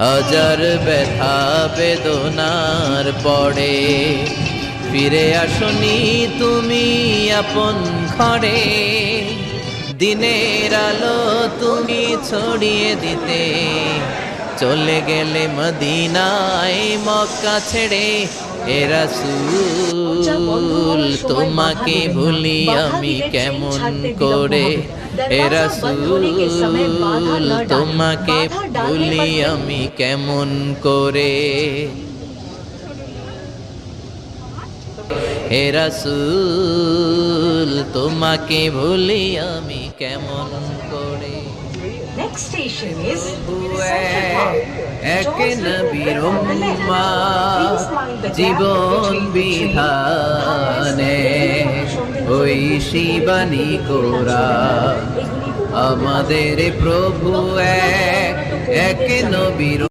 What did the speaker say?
হাজার ব্যথা বেদনার পরে ফিরে আসনি তুমি আপন ঘরে। দিনের আলো তুমি ছড়িয়ে দিতে চলে গেলে মদিনায় মক্কা ছেড়ে। হে রাসূল তোমাকে ভুলি আমি কেমন করে, হে রাসূল তোমাকে ভুলি আমি কেমন করে, হে রাসূল তোমাকে ভুলি আমি কেমন করে। Next station is এক নবীর উম্মাহ জীবন বিধানে ওই শিবানী কোরআন আমাদের প্রভু এক নবীর